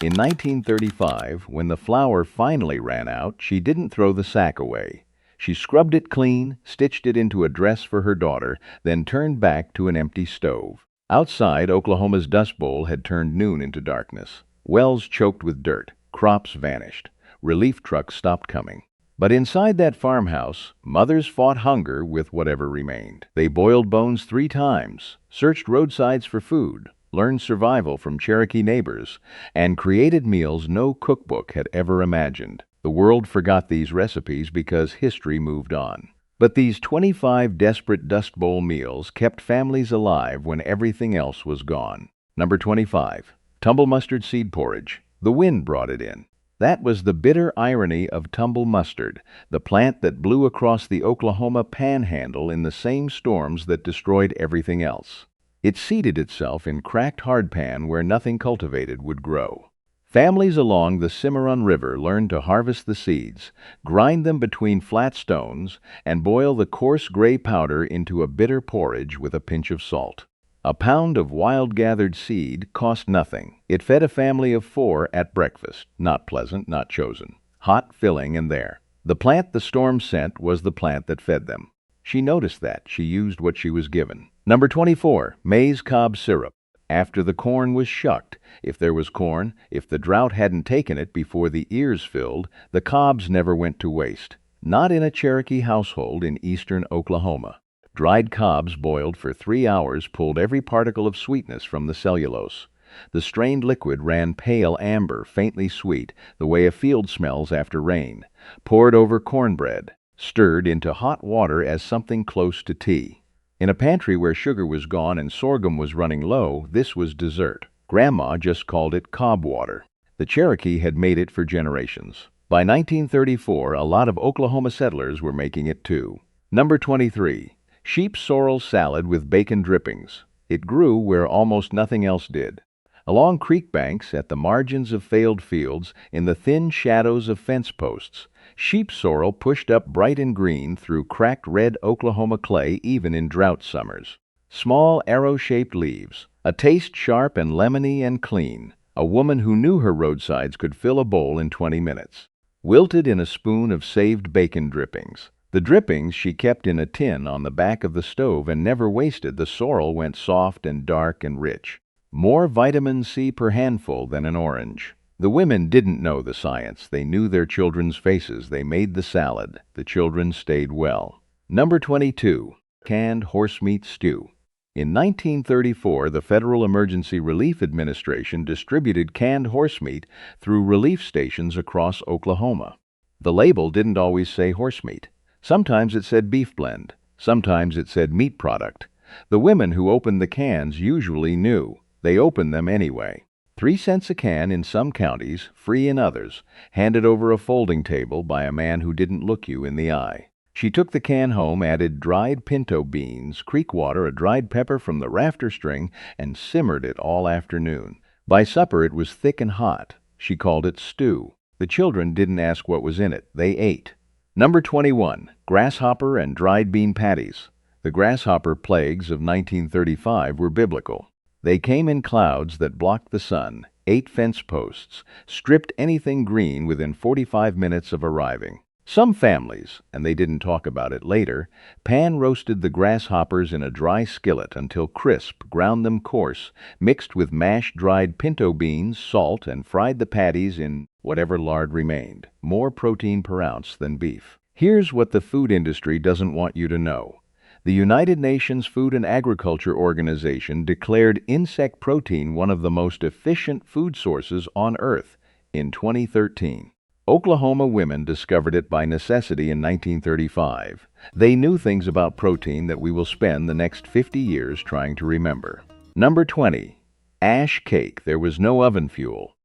In 1935, when the flour finally ran out, she didn't throw the sack away. She scrubbed it clean, stitched it into a dress for her daughter, then turned back to an empty stove. Outside, Oklahoma's Dust Bowl had turned noon into darkness. Wells choked with dirt. Crops vanished. Relief trucks stopped coming. But inside that farmhouse, mothers fought hunger with whatever remained. They boiled bones 3 times, searched roadsides for food, learned survival from Cherokee neighbors, and created meals no cookbook had ever imagined. The world forgot these recipes because history moved on. But these 25 desperate Dust Bowl meals kept families alive when everything else was gone. Number 25. Tumble mustard seed porridge. The wind brought it in. That was the bitter irony of tumble mustard, the plant that blew across the Oklahoma panhandle in the same storms that destroyed everything else. It seeded itself in cracked hardpan where nothing cultivated would grow. Families along the Cimarron River learned to harvest the seeds, grind them between flat stones, and boil the coarse gray powder into a bitter porridge with a pinch of salt. A pound of wild-gathered seed cost nothing. It fed a family of 4 at breakfast. Not pleasant, not chosen. Hot, filling, and there. The plant the storm sent was the plant that fed them. She noticed that. She used what she was given. Number 24. Maize cob syrup. After the corn was shucked, if there was corn, if the drought hadn't taken it before the ears filled, the cobs never went to waste. Not in a Cherokee household in eastern Oklahoma. Dried cobs boiled for 3 hours pulled every particle of sweetness from the cellulose. The strained liquid ran pale amber, faintly sweet, the way a field smells after rain, poured over cornbread, stirred into hot water as something close to tea. In a pantry where sugar was gone and sorghum was running low, this was dessert. Grandma just called it cob water. The Cherokee had made it for generations. By 1934, a lot of Oklahoma settlers were making it too. Number 23. Sheep sorrel salad with bacon drippings. It grew where almost nothing else did. Along creek banks, at the margins of failed fields, in the thin shadows of fence posts, sheep sorrel pushed up bright and green through cracked red Oklahoma clay even in drought summers. Small arrow-shaped leaves, a taste sharp and lemony and clean. A woman who knew her roadsides could fill a bowl in 20 minutes. Wilted in a spoon of saved bacon drippings. The drippings she kept in a tin on the back of the stove and never wasted. The sorrel went soft and dark and rich. More vitamin C per handful than an orange. The women didn't know the science. They knew their children's faces. They made the salad. The children stayed well. Number 22. Canned horsemeat stew. In 1934, the Federal Emergency Relief Administration distributed canned horsemeat through relief stations across Oklahoma. The label didn't always say horsemeat. Sometimes it said beef blend. Sometimes it said meat product. The women who opened the cans usually knew. They opened them anyway. 3 cents a can in some counties, free in others, handed over a folding table by a man who didn't look you in the eye. She took the can home, added dried pinto beans, creek water, a dried pepper from the rafter string, and simmered it all afternoon. By supper it was thick and hot. She called it stew. The children didn't ask what was in it. They ate. Number 21. Grasshopper and dried bean patties. The grasshopper plagues of 1935 were biblical. They came in clouds that blocked the sun, ate fence posts, stripped anything green within 45 minutes of arriving. Some families, and they didn't talk about it later, pan-roasted the grasshoppers in a dry skillet until crisp, ground them coarse, mixed with mashed dried pinto beans, salt, and fried the patties in whatever lard remained, more protein per ounce than beef. Here's what the food industry doesn't want you to know. The United Nations Food and Agriculture Organization declared insect protein one of the most efficient food sources on Earth in 2013. Oklahoma women discovered it by necessity in 1935. They knew things about protein that we will spend the next 50 years trying to remember. Number 20. Ash cake. There was no oven fuel.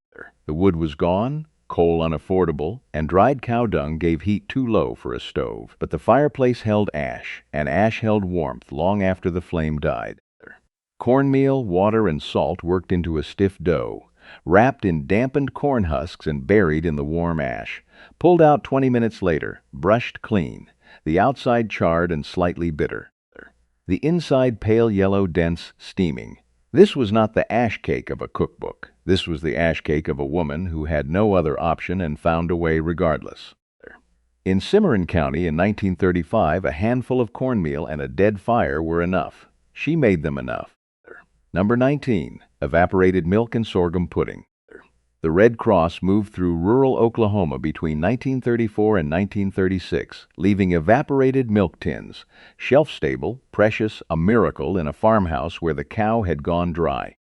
The wood was gone, coal unaffordable, and dried cow dung gave heat too low for a stove. But the fireplace held ash, and ash held warmth long after the flame died. Cornmeal, water, and salt worked into a stiff dough, wrapped in dampened corn husks and buried in the warm ash. Pulled out 20 minutes later, brushed clean, the outside charred and slightly bitter. The inside pale yellow, dense, steaming. This was not the ash cake of a cookbook. This was the ash cake of a woman who had no other option and found a way regardless. In Cimarron County in 1935, a handful of cornmeal and a dead fire were enough. She made them enough. Number 19. Evaporated milk and sorghum pudding. The Red Cross moved through rural Oklahoma between 1934 and 1936, leaving evaporated milk tins, shelf-stable, precious, a miracle in a farmhouse where the cow had gone dry.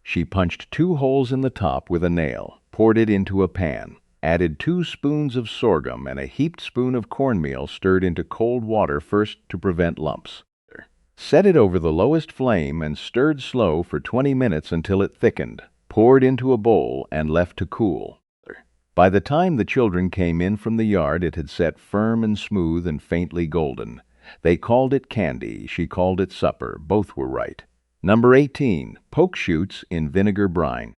She punched 2 holes in the top with a nail, poured it into a pan, added 2 spoons of sorghum and a heaped spoon of cornmeal stirred into cold water first to prevent lumps. Set it over the lowest flame and stirred slow for 20 minutes until it thickened, poured into a bowl, and left to cool. By the time the children came in from the yard, it had set firm and smooth and faintly golden. They called it candy, she called it supper. Both were right. Number 18. Poke shoots in vinegar brine.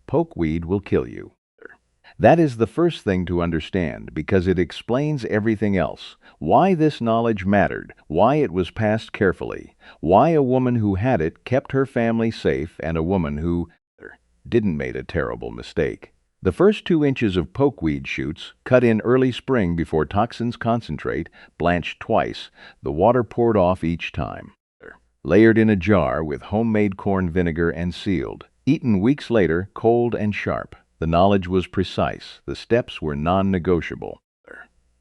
Pokeweed will kill you. That is the first thing to understand because it explains everything else. Why this knowledge mattered, why it was passed carefully, why a woman who had it kept her family safe and a woman who didn't make a terrible mistake. The first 2 inches of pokeweed shoots, cut in early spring before toxins concentrate, blanched twice, the water poured off each time. Layered in a jar with homemade corn vinegar and sealed. Eaten weeks later, cold and sharp. The knowledge was precise. The steps were non-negotiable.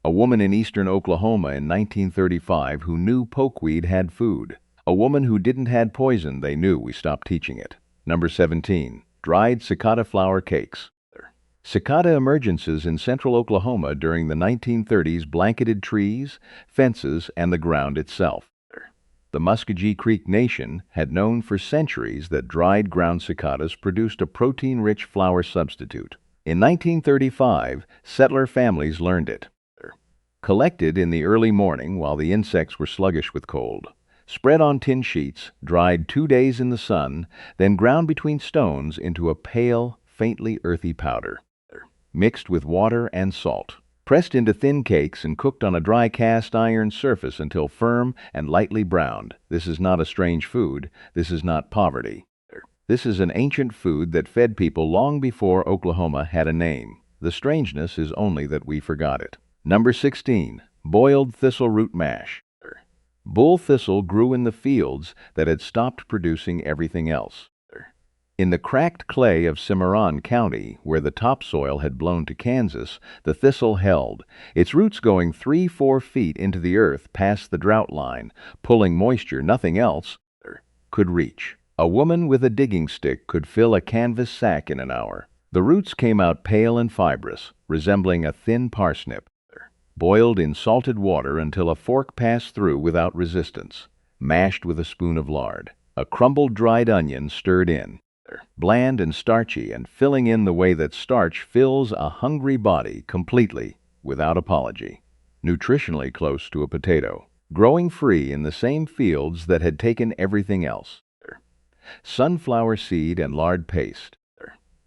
A woman in eastern Oklahoma in 1935 who knew pokeweed had food. A woman who didn't had poison, they knew. We stopped teaching it. Number 17. Dried cicada flower cakes. Cicada emergences in central Oklahoma during the 1930s blanketed trees, fences, and the ground itself. The Muskogee Creek Nation had known for centuries that dried ground cicadas produced a protein-rich flour substitute. In 1935, settler families learned it. Collected in the early morning while the insects were sluggish with cold. Spread on tin sheets, dried 2 days in the sun, then ground between stones into a pale, faintly earthy powder. Mixed with water and salt. Pressed into thin cakes and cooked on a dry cast iron surface until firm and lightly browned. This is not a strange food. This is not poverty. This is an ancient food that fed people long before Oklahoma had a name. The strangeness is only that we forgot it. Number 16. Boiled thistle root mash. Bull thistle grew in the fields that had stopped producing everything else. In the cracked clay of Cimarron County, where the topsoil had blown to Kansas, the thistle held, its roots going 3-4 feet into the earth past the drought line, pulling moisture nothing else could reach. A woman with a digging stick could fill a canvas sack in an hour. The roots came out pale and fibrous, resembling a thin parsnip, boiled in salted water until a fork passed through without resistance, mashed with a spoon of lard. A crumbled dried onion stirred in. Bland and starchy and filling in the way that starch fills a hungry body completely, without apology. Nutritionally close to a potato. Growing free in the same fields that had taken everything else. Sunflower seed and lard paste.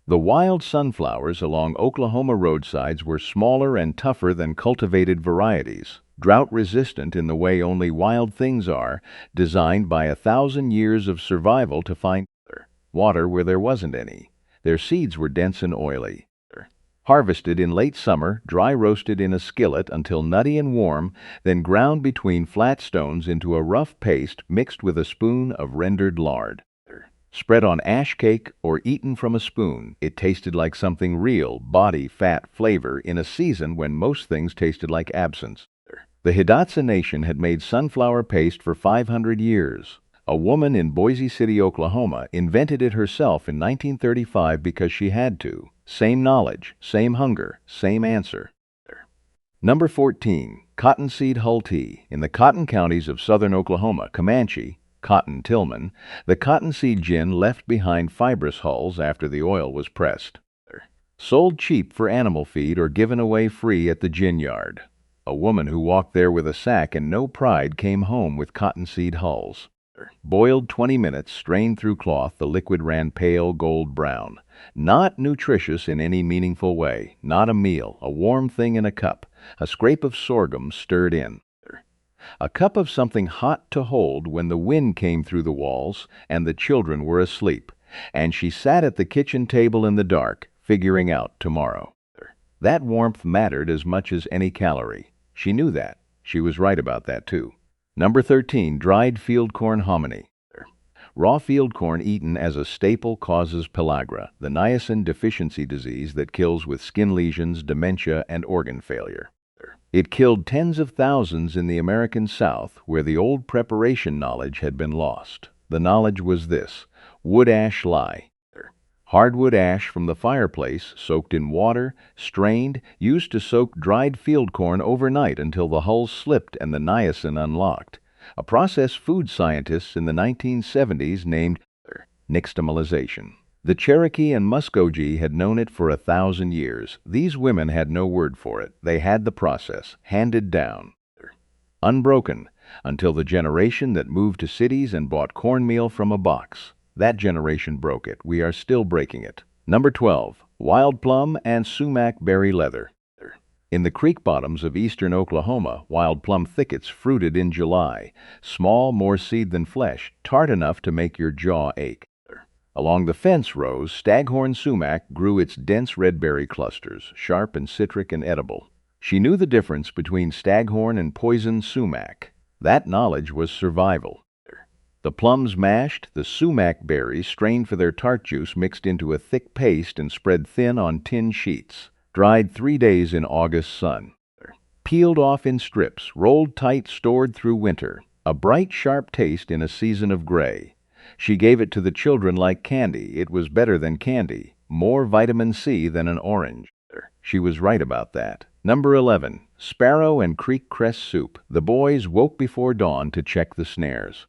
The wild sunflowers along Oklahoma roadsides were smaller and tougher than cultivated varieties. Drought-resistant in the way only wild things are, designed by 1,000 years of survival to find water where there wasn't any. Their seeds were dense and oily. Harvested in late summer, dry roasted in a skillet until nutty and warm, then ground between flat stones into a rough paste mixed with a spoon of rendered lard. Spread on ash cake or eaten from a spoon, it tasted like something real, body, fat, flavor in a season when most things tasted like absence. The Hidatsa Nation had made sunflower paste for 500 years. A woman in Boise City, Oklahoma, invented it herself in 1935 because she had to. Same knowledge, same hunger, same answer. Number 14. Cottonseed hull tea. In the cotton counties of southern Oklahoma, Comanche, Cotton Tillman, the cottonseed gin left behind fibrous hulls after the oil was pressed. Sold cheap for animal feed or given away free at the gin yard. A woman who walked there with a sack and no pride came home with cottonseed hulls. Boiled 20 minutes, strained through cloth, the liquid ran pale gold brown. Not nutritious in any meaningful way. Not a meal, a warm thing in a cup. A scrape of sorghum stirred in. A cup of something hot to hold when the wind came through the walls and the children were asleep, and she sat at the kitchen table in the dark, figuring out tomorrow. That warmth mattered as much as any calorie. She knew that. She was right about that, too. Number 13, dried field corn hominy. Raw field corn eaten as a staple causes pellagra, the niacin deficiency disease that kills with skin lesions, dementia, and organ failure. It killed tens of thousands in the American South, where the old preparation knowledge had been lost. The knowledge was this: wood ash lye. Hardwood ash from the fireplace, soaked in water, strained, used to soak dried field corn overnight until the hulls slipped and the niacin unlocked. A process food scientists in the 1970s named nixtamalization. The Cherokee and Muskogee had known it for 1,000 years. These women had no word for it. They had the process, handed down, unbroken, until the generation that moved to cities and bought cornmeal from a box. That generation broke it. We are still breaking it. Number 12, wild plum and sumac berry leather. In the creek bottoms of eastern Oklahoma, wild plum thickets fruited in July, small, more seed than flesh, tart enough to make your jaw ache. Along the fence rows, staghorn sumac grew its dense red berry clusters, sharp and citric and edible. She knew the difference between staghorn and poison sumac. That knowledge was survival. The plums mashed, the sumac berries strained for their tart juice mixed into a thick paste and spread thin on tin sheets. Dried 3 days in August sun. Peeled off in strips, rolled tight, stored through winter. A bright, sharp taste in a season of gray. She gave it to the children like candy. It was better than candy. More vitamin C than an orange. She was right about that. Number 11, sparrow and creek cress soup. The boys woke before dawn to check the snares.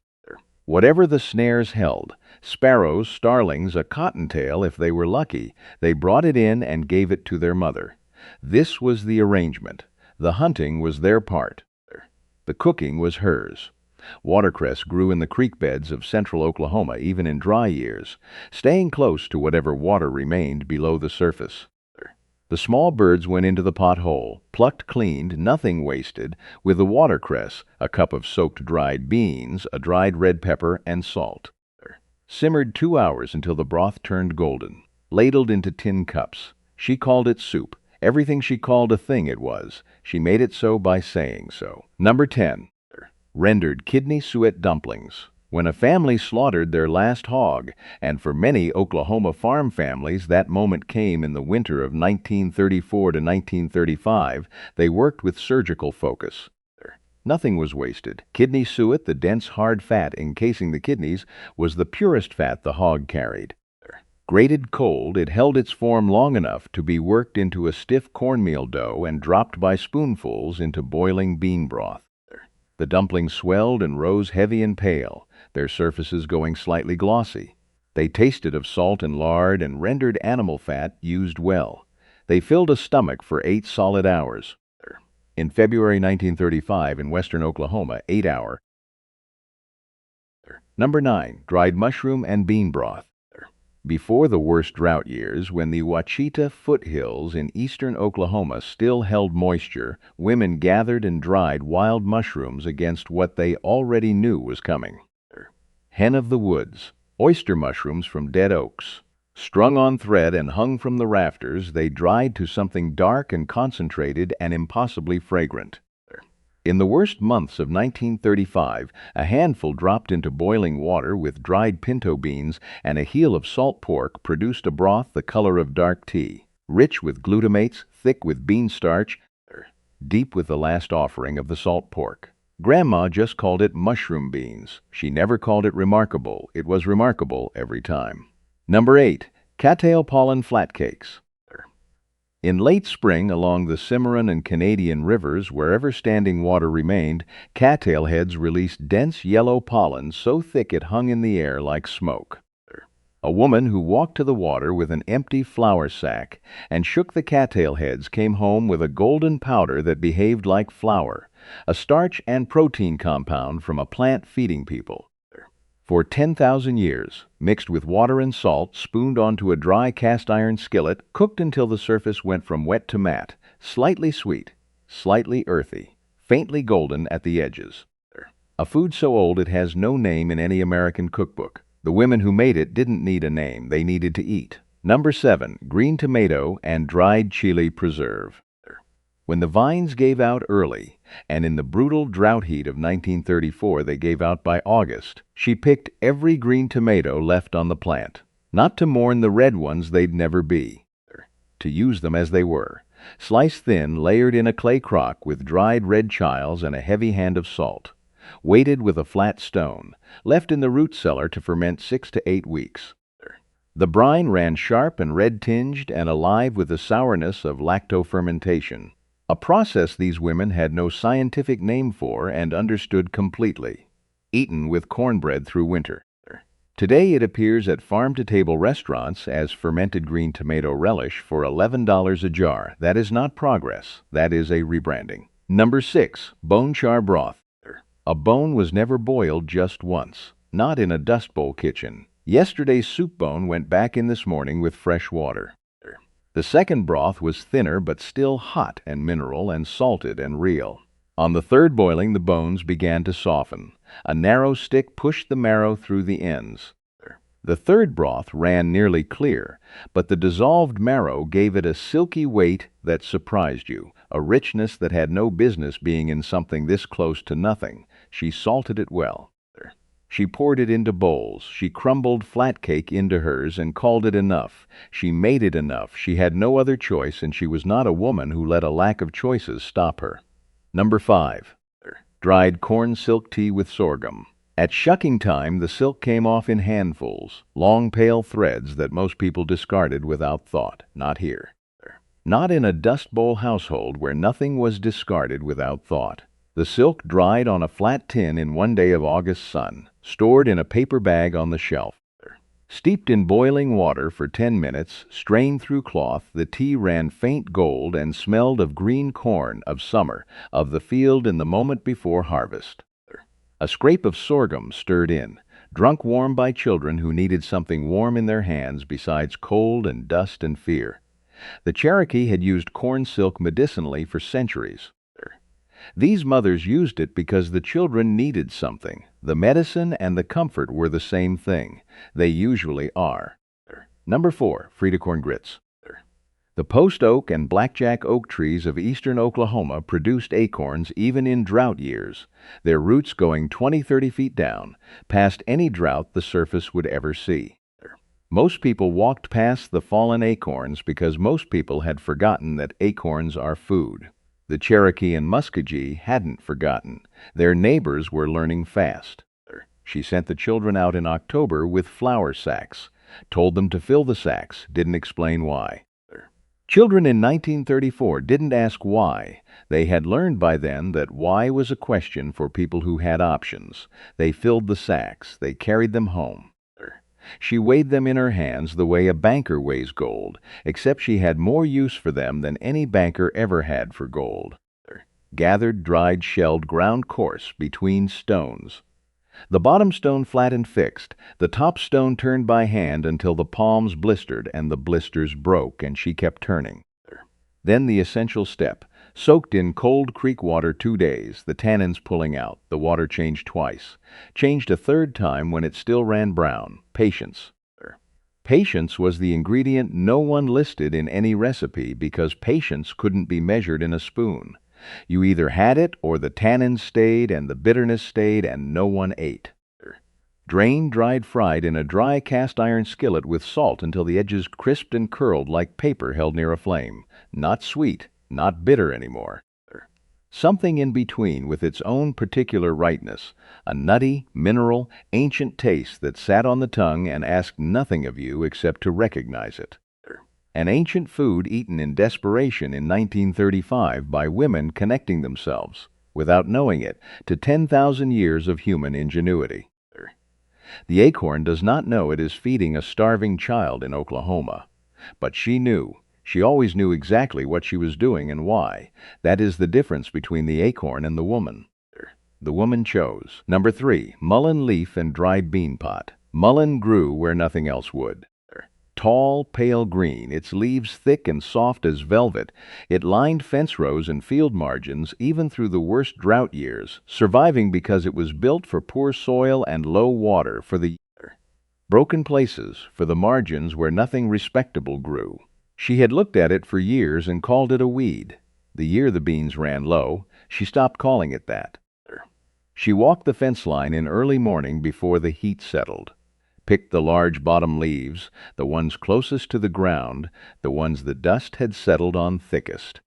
Whatever the snares held, sparrows, starlings, a cottontail if they were lucky, they brought it in and gave it to their mother. This was the arrangement. The hunting was their part. The cooking was hers. Watercress grew in the creek beds of central Oklahoma even in dry years, staying close to whatever water remained below the surface. The small birds went into the pot whole, plucked, cleaned, nothing wasted, with the watercress, a cup of soaked dried beans, a dried red pepper, and salt. Simmered 2 hours until the broth turned golden. Ladled into tin cups. She called it soup. Everything she called a thing it was. She made it so by saying so. Number 10. Rendered kidney suet dumplings. When a family slaughtered their last hog, and for many Oklahoma farm families that moment came in the winter of 1934 to 1935, they worked with surgical focus. Nothing was wasted. Kidney suet, the dense hard fat encasing the kidneys, was the purest fat the hog carried. Grated cold, it held its form long enough to be worked into a stiff cornmeal dough and dropped by spoonfuls into boiling bean broth. The dumplings swelled and rose heavy and pale, their surfaces going slightly glossy. They tasted of salt and lard and rendered animal fat used well. They filled a stomach for 8 solid hours. In February 1935 in western Oklahoma, 8-hour. Number 9, dried mushroom and bean broth. Before the worst drought years, when the Ouachita foothills in eastern Oklahoma still held moisture, women gathered and dried wild mushrooms against what they already knew was coming. Hen of the woods, oyster mushrooms from dead oaks. Strung on thread and hung from the rafters, they dried to something dark and concentrated and impossibly fragrant. In the worst months of 1935, a handful dropped into boiling water with dried pinto beans and a heel of salt pork produced a broth the color of dark tea, rich with glutamates, thick with bean starch, deep with the last offering of the salt pork. Grandma just called it mushroom beans. She never called it remarkable. It was remarkable every time. Number 8, cattail pollen flat cakes. In late spring, along the Cimarron and Canadian rivers, wherever standing water remained, cattail heads released dense yellow pollen so thick it hung in the air like smoke. A woman who walked to the water with an empty flour sack and shook the cattail heads came home with a golden powder that behaved like flour, a starch and protein compound from a plant feeding people. For 10,000 years, mixed with water and salt, spooned onto a dry cast-iron skillet, cooked until the surface went from wet to matte, slightly sweet, slightly earthy, faintly golden at the edges. A food so old it has no name in any American cookbook. The women who made it didn't need a name, they needed to eat. Number 7. Green tomato and dried chili preserve. When the vines gave out early, and in the brutal drought heat of 1934 they gave out by August, she picked every green tomato left on the plant, not to mourn the red ones they'd never be, to use them as they were, sliced thin, layered in a clay crock with dried red chiles and a heavy hand of salt, weighted with a flat stone, left in the root cellar to ferment 6 to 8 weeks. The brine ran sharp and red-tinged and alive with the sourness of lactofermentation, a process these women had no scientific name for and understood completely. Eaten with cornbread through winter. Today it appears at farm-to-table restaurants as fermented green tomato relish for $11 a jar. That is not progress. That is a rebranding. Number 6. Bone char broth. A bone was never boiled just once, not in a Dust Bowl kitchen. Yesterday's soup bone went back in this morning with fresh water. The second broth was thinner but still hot and mineral and salted and real. On the third boiling, the bones began to soften. A narrow stick pushed the marrow through the ends. The third broth ran nearly clear, but the dissolved marrow gave it a silky weight that surprised you, a richness that had no business being in something this close to nothing. She salted it well. She poured it into bowls. She crumbled flat cake into hers and called it enough. She made it enough. She had no other choice, and she was not a woman who let a lack of choices stop her. Number 5. Dried corn silk tea with sorghum. At shucking time, the silk came off in handfuls, long pale threads that most people discarded without thought. Not here. Not in a Dust Bowl household where nothing was discarded without thought. The silk dried on a flat tin in one day of August sun, stored in a paper bag on the shelf. Steeped in boiling water for 10 minutes, strained through cloth, the tea ran faint gold and smelled of green corn, of summer, of the field in the moment before harvest. A scrape of sorghum stirred in, drunk warm by children who needed something warm in their hands besides cold and dust and fear. The Cherokee had used corn silk medicinally for centuries. These mothers used it because the children needed something. The medicine and the comfort were the same thing. They usually are. Number 4. Frida corn grits. The post oak and blackjack oak trees of eastern Oklahoma produced acorns even in drought years, their roots going 20-30 feet down, past any drought the surface would ever see. Most people walked past the fallen acorns because most people had forgotten that acorns are food. The Cherokee and Muskogee hadn't forgotten. Their neighbors were learning fast. She sent the children out in October with flour sacks, told them to fill the sacks, didn't explain why. Children in 1934 didn't ask why. They had learned by then that why was a question for people who had options. They filled the sacks. They carried them home. She weighed them in her hands the way a banker weighs gold, except she had more use for them than any banker ever had for gold. Gathered, dried, shelled, ground coarse, between stones. The bottom stone flat and fixed, the top stone turned by hand until the palms blistered and the blisters broke, and she kept turning. Then the essential step, soaked in cold creek water 2 days, the tannins pulling out, the water changed twice, changed a third time when it still ran brown. Patience. Patience was the ingredient no one listed in any recipe because patience couldn't be measured in a spoon. You either had it or the tannins stayed and the bitterness stayed and no one ate. Drained, dried, fried in a dry cast iron skillet with salt until the edges crisped and curled like paper held near a flame. Not sweet, not bitter anymore. Something in between with its own particular rightness, a nutty, mineral, ancient taste that sat on the tongue and asked nothing of you except to recognize it. An ancient food eaten in desperation in 1935 by women connecting themselves, without knowing it, to 10,000 years of human ingenuity. The acorn does not know it is feeding a starving child in Oklahoma. But she knew. She always knew exactly what she was doing and why. That is the difference between the acorn and the woman. The woman chose. Number 3. Mullein leaf and dried bean pot. Mullein grew where nothing else would. Tall, pale green, its leaves thick and soft as velvet, it lined fence rows and field margins even through the worst drought years, surviving because it was built for poor soil and low water, for the broken places, for the margins where nothing respectable grew. She had looked at it for years and called it a weed. The year the beans ran low, she stopped calling it that. She walked the fence line in early morning before the heat settled, picked the large bottom leaves, the ones closest to the ground, the ones the dust had settled on thickest,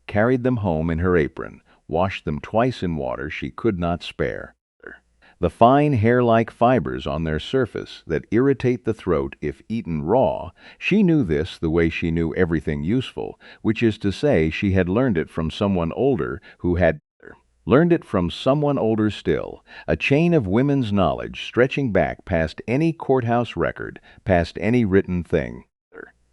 carried them home in her apron, washed them twice in water she could not spare. The fine hair-like fibers on their surface that irritate the throat if eaten raw, she knew this the way she knew everything useful, which is to say she had learned it from someone older who had learned it from someone older still, a chain of women's knowledge stretching back past any courthouse record, past any written thing.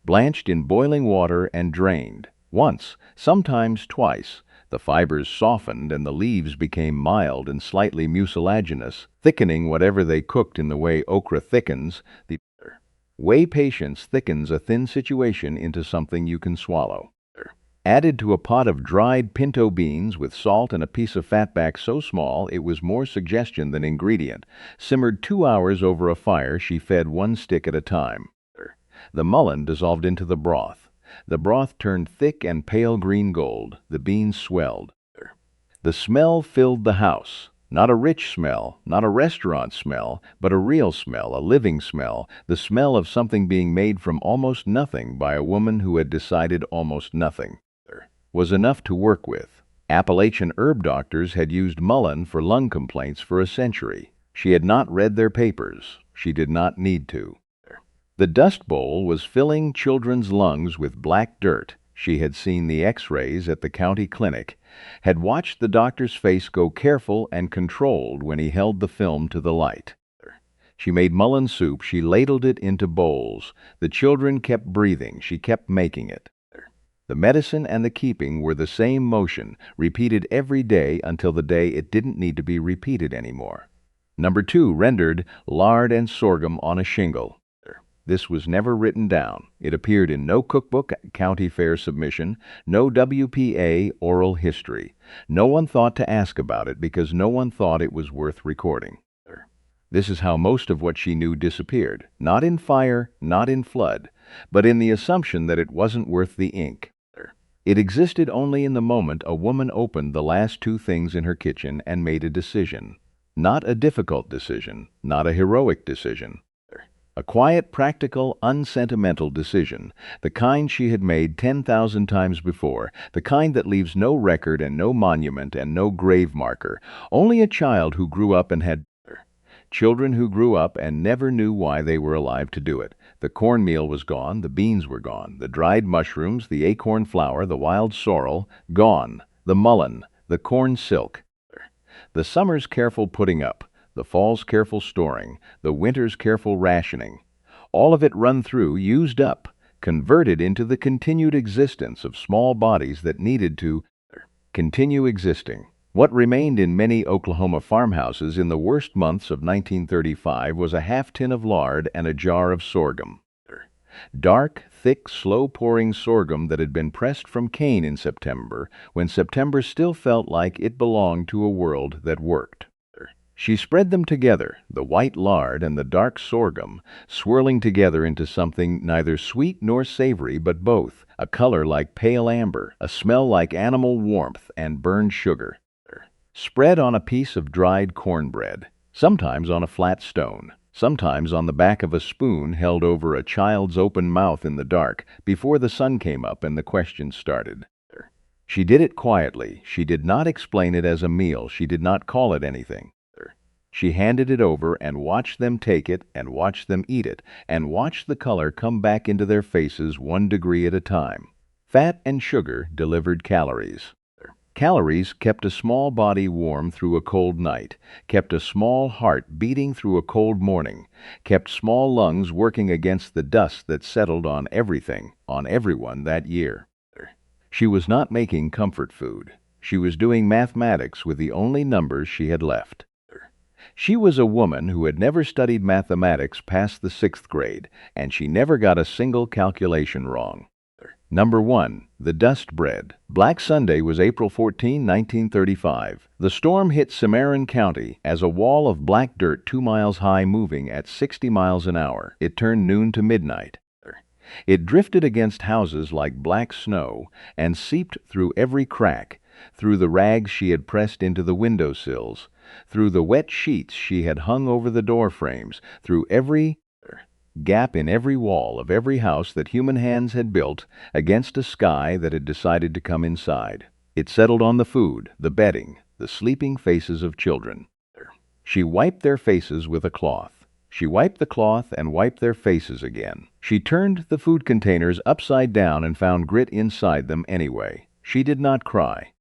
Blanched in boiling water and drained. Once, sometimes twice, the fibers softened and the leaves became mild and slightly mucilaginous, thickening whatever they cooked in the way okra thickens, the way patience thickens a thin situation into something you can swallow. Added to a pot of dried pinto beans with salt and a piece of fatback so small it was more suggestion than ingredient. Simmered 2 hours over a fire, she fed one stick at a time. The mullein dissolved into the broth. The broth turned thick and pale green gold. The beans swelled. The smell filled the house. Not a rich smell, not a restaurant smell, but a real smell, a living smell, the smell of something being made from almost nothing by a woman who had decided almost nothing was enough to work with. Appalachian herb doctors had used mullein for lung complaints for a century. She had not read their papers. She did not need to. The dust bowl was filling children's lungs with black dirt. She had seen the x-rays at the county clinic, had watched the doctor's face go careful and controlled when he held the film to the light. She made mullein soup. She ladled it into bowls. The children kept breathing. She kept making it. The medicine and the keeping were the same motion, repeated every day until the day it didn't need to be repeated anymore. Number 2 rendered lard and sorghum on a shingle. This was never written down. It appeared in no cookbook, county fair submission, no WPA oral history. No one thought to ask about it because no one thought it was worth recording. This is how most of what she knew disappeared, not in fire, not in flood, but in the assumption that it wasn't worth the ink. It existed only in the moment a woman opened the last 2 things in her kitchen and made a decision. Not a difficult decision, not a heroic decision. A quiet, practical, unsentimental decision, the kind she had made 10,000 times before, the kind that leaves no record and no monument and no grave marker, only a child who grew up and had children who grew up and never knew why they were alive to do it. The cornmeal was gone, the beans were gone, the dried mushrooms, the acorn flour, the wild sorrel, gone, the mullein, the corn silk. The summer's careful putting up, the fall's careful storing, the winter's careful rationing. All of it run through, used up, converted into the continued existence of small bodies that needed to continue existing. What remained in many Oklahoma farmhouses in the worst months of 1935 was a half tin of lard and a jar of sorghum. Dark, thick, slow-pouring sorghum that had been pressed from cane in September, when September still felt like it belonged to a world that worked. She spread them together, the white lard and the dark sorghum, swirling together into something neither sweet nor savory but both, a color like pale amber, a smell like animal warmth and burned sugar. Spread on a piece of dried cornbread, sometimes on a flat stone, sometimes on the back of a spoon held over a child's open mouth in the dark before the sun came up and the questions started. She did it quietly. She did not explain it as a meal. She did not call it anything. She handed it over and watched them take it and watched them eat it and watched the color come back into their faces 1 degree at a time. Fat and sugar delivered calories. Calories kept a small body warm through a cold night, kept a small heart beating through a cold morning, kept small lungs working against the dust that settled on everything, on everyone that year. She was not making comfort food. She was doing mathematics with the only numbers she had left. She was a woman who had never studied mathematics past the 6th grade, and she never got a single calculation wrong. Number 1. The Dust Bread. Black Sunday was April 14, 1935. The storm hit Cimarron County as a wall of black dirt 2 miles high moving at 60 miles an hour. It turned noon to midnight. It drifted against houses like black snow and seeped through every crack, through the rags she had pressed into the window sills, through the wet sheets she had hung over the door frames, through every gap in every wall of every house that human hands had built against a sky that had decided to come inside. It settled on the food, the bedding, the sleeping faces of children. She wiped their faces with a cloth. She wiped the cloth and wiped their faces again. She turned the food containers upside down and found grit inside them anyway. She did not cry.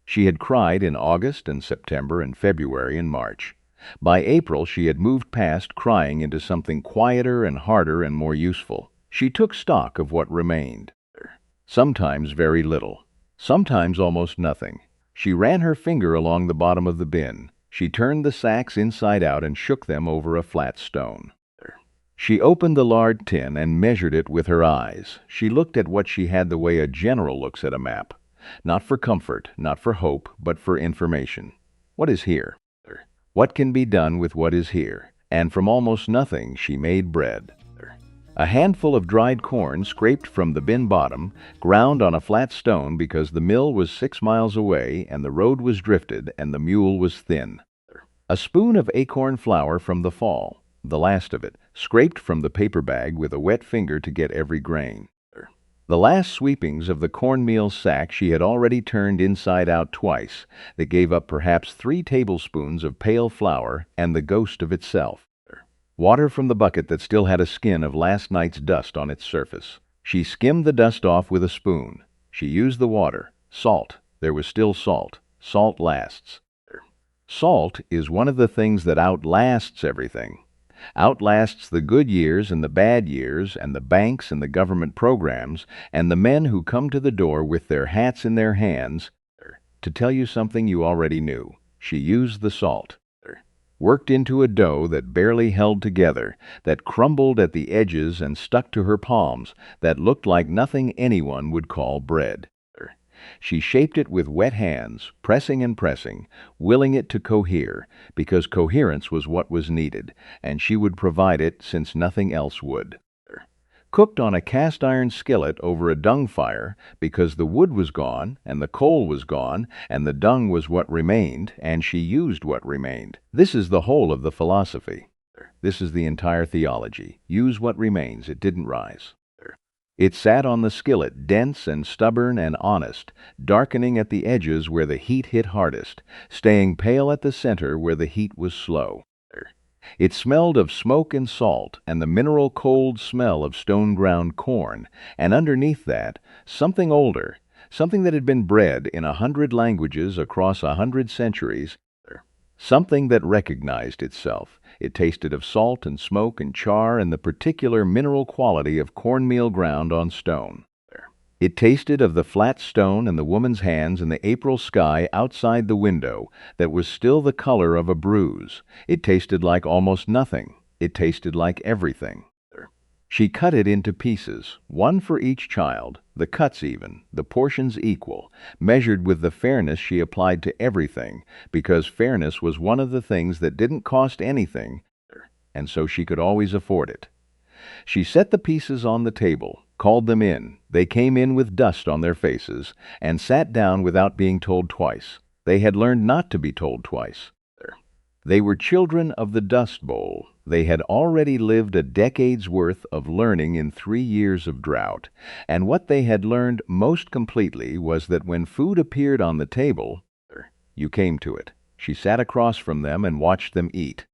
She had cried in August and September and February and March. By April, she had moved past crying into something quieter and harder and more useful. She took stock of what remained. Sometimes very little. Sometimes almost nothing. She ran her finger along the bottom of the bin. She turned the sacks inside out and shook them over a flat stone. She opened the lard tin and measured it with her eyes. She looked at what she had the way a general looks at a map. Not for comfort, not for hope, but for information. What is here? What can be done with what is here? And from almost nothing she made bread. A handful of dried corn scraped from the bin bottom, ground on a flat stone because the mill was 6 miles away and the road was drifted and the mule was thin. A spoon of acorn flour from the fall, the last of it, scraped from the paper bag with a wet finger to get every grain. The last sweepings of the cornmeal sack she had already turned inside out twice, that gave up perhaps 3 tablespoons of pale flour and the ghost of itself. Water from the bucket that still had a skin of last night's dust on its surface. She skimmed the dust off with a spoon. She used the water. Salt. There was still salt. Salt lasts. Salt is one of the things that outlasts everything. Outlasts the good years and the bad years and the banks and the government programs and the men who come to the door with their hats in their hands to tell you something you already knew. She used the salt. Worked into a dough that barely held together, that crumbled at the edges and stuck to her palms, that looked like nothing anyone would call bread. She shaped it with wet hands, pressing and pressing, willing it to cohere, because coherence was what was needed, and she would provide it since nothing else would. Cooked on a cast-iron skillet over a dung fire, because the wood was gone, and the coal was gone, and the dung was what remained, and she used what remained. This is the whole of the philosophy. This is the entire theology. Use what remains. It didn't rise. It sat on the skillet, dense and stubborn and honest, darkening at the edges where the heat hit hardest, staying pale at the center where the heat was slow. It smelled of smoke and salt and the mineral cold smell of stone-ground corn, and underneath that, something older, something that had been bred in 100 languages across 100 centuries, something that recognized itself. It tasted of salt and smoke and char and the particular mineral quality of cornmeal ground on stone. It tasted of the flat stone and the woman's hands and the April sky outside the window that was still the color of a bruise. It tasted like almost nothing. It tasted like everything. She cut it into pieces, one for each child, the cuts even, the portions equal, measured with the fairness she applied to everything, because fairness was one of the things that didn't cost anything, and so she could always afford it. She set the pieces on the table, called them in. They came in with dust on their faces, and sat down without being told twice. They had learned not to be told twice. They were children of the Dust Bowl. They had already lived a decade's worth of learning in 3 years of drought, and what they had learned most completely was that when food appeared on the table, you came to it. She sat across from them and watched them eat.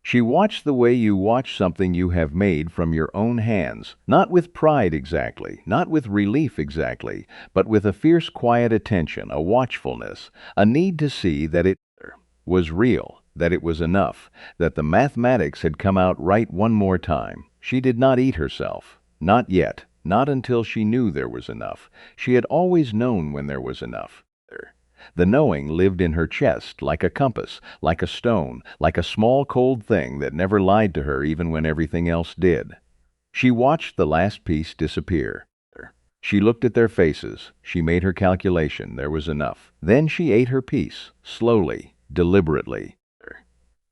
She watched the way you watch something you have made from your own hands, not with pride exactly, not with relief exactly, but with a fierce quiet attention, a watchfulness, a need to see that it was real, that it was enough, that the mathematics had come out right one more time. She did not eat herself. Not yet. Not until she knew there was enough. She had always known when there was enough. The knowing lived in her chest like a compass, like a stone, like a small cold thing that never lied to her even when everything else did. She watched the last piece disappear. She looked at their faces. She made her calculation. There was enough. Then she ate her piece, slowly, deliberately.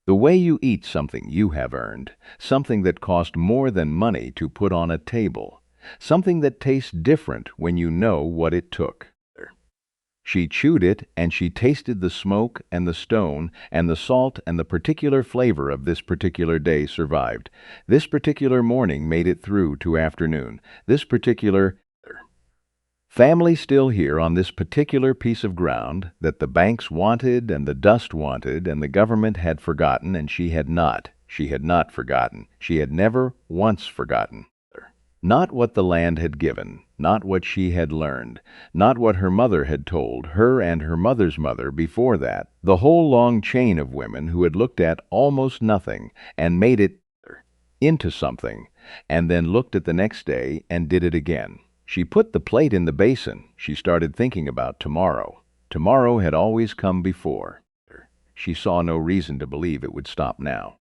The way you eat something you have earned, something that cost more than money to put on a table, something that tastes different when you know what it took. She chewed it, and she tasted the smoke and the stone and the salt, and the particular flavor of this particular day survived. This particular morning made it through to afternoon. This particular family still here on this particular piece of ground that the banks wanted and the dust wanted and the government had forgotten, and she had not. She had not forgotten. She had never once forgotten. Not what the land had given, not what she had learned, not what her mother had told her and her mother's mother before that, the whole long chain of women who had looked at almost nothing and made it into something, and then looked at the next day and did it again. She put the plate in the basin. She started thinking about tomorrow. Tomorrow had always come before. She saw no reason to believe it would stop now.